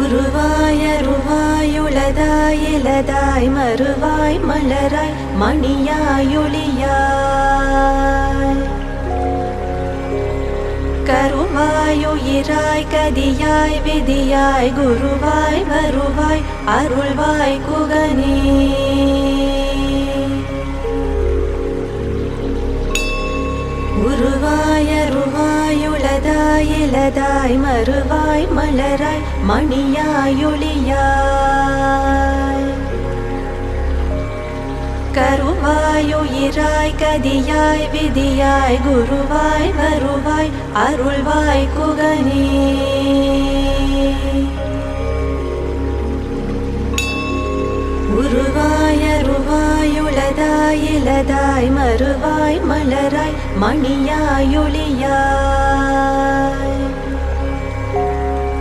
உருவாய் அருவாய் உளதாய் இலதாய் மறுவாய் மலராய் மணியாய் ஒளியாய் கருவாய் உயிராய் கதியாய் விதியாய் குருவாய் வருவாய் அருள்வாய் குகனே. உருவாய் அருவாய் உளதாய் இலதாய் மறுவாய் மலராய் மணியாய் ஒளியாய் கருவாய் உயிராய் கதியாய் விதியாய் குருவாய் வருவாய் அருள்வாய் குகனே. உருவாய் அருவாய் உளதாய் இலதாய் மறுவாய் மலராய் மணியாய் ஒளியாய்